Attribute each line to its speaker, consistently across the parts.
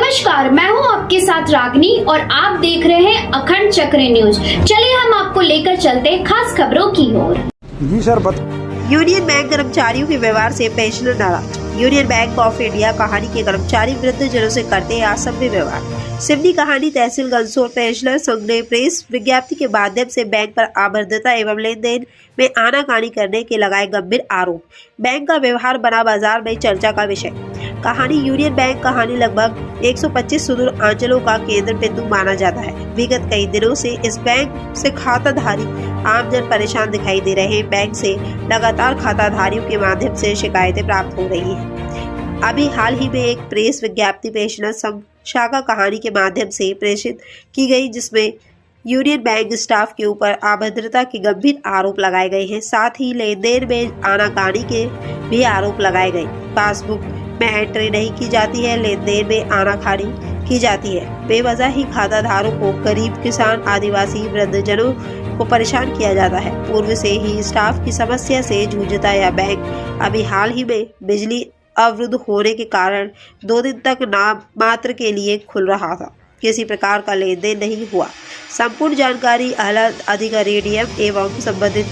Speaker 1: नमस्कार, मैं हूं आपके साथ रागनी और आप देख रहे हैं अखंड चक्र न्यूज। चलिए हम आपको लेकर चलते हैं खास खबरों की ओर।
Speaker 2: जी सर
Speaker 3: यूनियन बैंक कर्मचारियों के व्यवहार से पेंशनर नाराज। यूनियन बैंक ऑफ इंडिया कहानी के कर्मचारी वृद्धजनों से करते हैं असभ्य व्यवहार। सिवनी कहानी तहसील गंसोर पेंशनर संघ ने प्रेस विज्ञप्ति के माध्यम से बैंक पर अभद्रता एवं लेन देन में आनाकानी करने के लगाए गंभीर आरोप। बैंक का व्यवहार बना बाजार में चर्चा का विषय। कहानी यूनियन बैंक कहानी लगभग 125 सुदूर अंचलों का केंद्र बिंदु माना जाता है। विगत कई दिनों से इस बैंक से खाताधारी आमजन परेशान दिखाई दे रहे हैं। बैंक से लगातार खाताधारियों के माध्यम से शिकायतें प्राप्त हो रही हैं। अभी हाल ही में एक प्रेस विज्ञप्ति पेंशनर संघ शाखा कहानी के माध्यम से प्रेषित की गई, जिसमें यूनियन बैंक स्टाफ के ऊपर अभद्रता के गंभीर आरोप लगाए गए हैं। साथ ही लेन देन में आनाकानी के भी आरोप लगाए गए। पासबुक में एंट्री नहीं की जाती है, लेन देन में आनाकानी की जाती है। बेवजह ही खाताधारों को, गरीब किसान, आदिवासी, वृद्धजनों को परेशान किया जाता है। पूर्व से ही स्टाफ की समस्या से जूझता यह बैंक अभी हाल ही में बिजली अवरुद्ध होने के कारण 2 दिन तक नाम मात्र के लिए खुल रहा था। किसी प्रकार का लेन देन नहीं हुआ। संपूर्ण जानकारी आला अधिकारी डीएम एवं संबंधित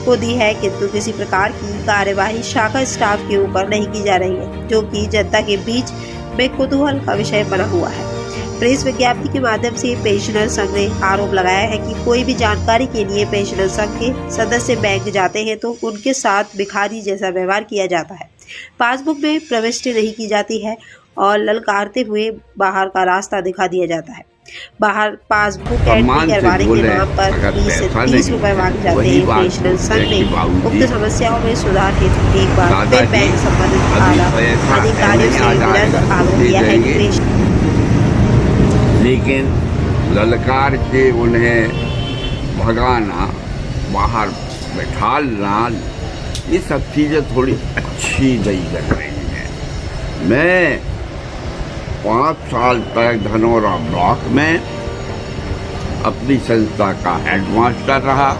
Speaker 3: को दी है, किंतु किसी प्रकार की कार्यवाही शाखा स्टाफ के ऊपर नहीं की जा रही है, जो कि जनता के बीच में कुतूहल का विषय बना हुआ है। प्रेस विज्ञप्ति के माध्यम से पेंशनर संघ ने आरोप लगाया है कि कोई भी जानकारी के लिए पेंशनर संघ के सदस्य बैंक जाते हैं तो उनके साथ भिखारी जैसा व्यवहार किया जाता है। पासबुक में प्रविष्टि नहीं की जाती है और ललकारते हुए बाहर का रास्ता दिखा दिया जाता है। बाहर पासबुक एंट्री करवाने के नाम पर 20 से 30 रुपए मांगे जाते हैं। पेंशनर संघ ने उक्त समस्याओं में सुधार हेतु एक बार फिर बैंक संबंधित आला अधिकारियों से विनम्र आग्रह किया है कि
Speaker 4: लेकिन ललकार के उन्हें भगाना, बाहर बैठाना, ये सब चीज़ें थोड़ी अच्छी नहीं लग रही हैं। मैं 5 साल तक धनौरा ब्लॉक में अपनी संस्था का हेडमास्टर रहा।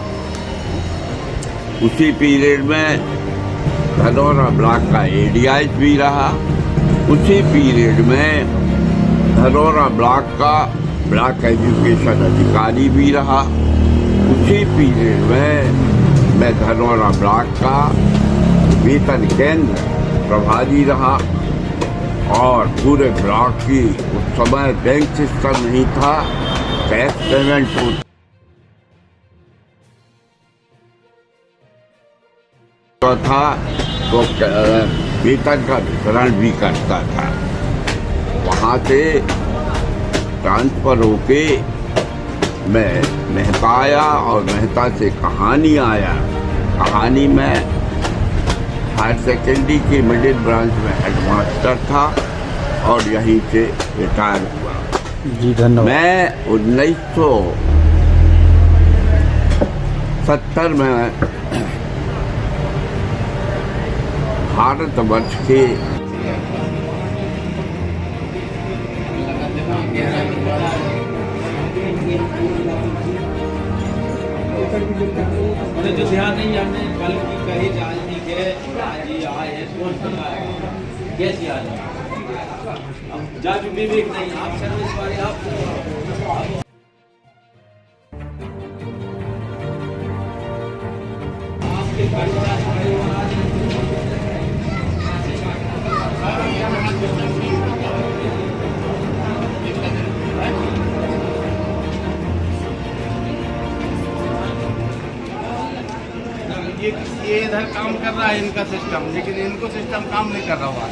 Speaker 4: उसी पीरियड में धनौरा ब्लॉक का एडीआई भी रहा। उसी पीरियड में धनौरा ब्लॉक का ब्लॉक एजुकेशन अधिकारी भी रहा। उसी पीरियड में मैं धनौरा ब्लॉक का वेतन केंद्र प्रभारी रहा और पूरे ब्लॉक की उस समय बैंक सिस्टम नहीं था, कैश पेमेंट था तो वेतन का वितरण भी करता था। वहाँ से ट्रांसफर होके मैं मेहता आया और मेहता से कहानी आया। कहानी में हायर सेकेंडरी के मिडिल ब्रांच में हेडमास्टर था और यहीं से रिटायर हुआ।
Speaker 2: जी धन्यवाद।
Speaker 4: मैं 1970 में भारतवर्ष के
Speaker 5: जो ध्यान नहीं, हमने कल की कही जानी के जी आए कौन बताएगा कैसी आ जाए। अब जज विवेक नहीं, आप सर्विस वाले आप आपके ये इधर काम कर रहा है इनका सिस्टम, लेकिन इनको सिस्टम काम नहीं कर रहा हुआ।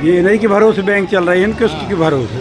Speaker 2: ये नहीं कि भरोसे बैंक चल रही है, इनके भरोसे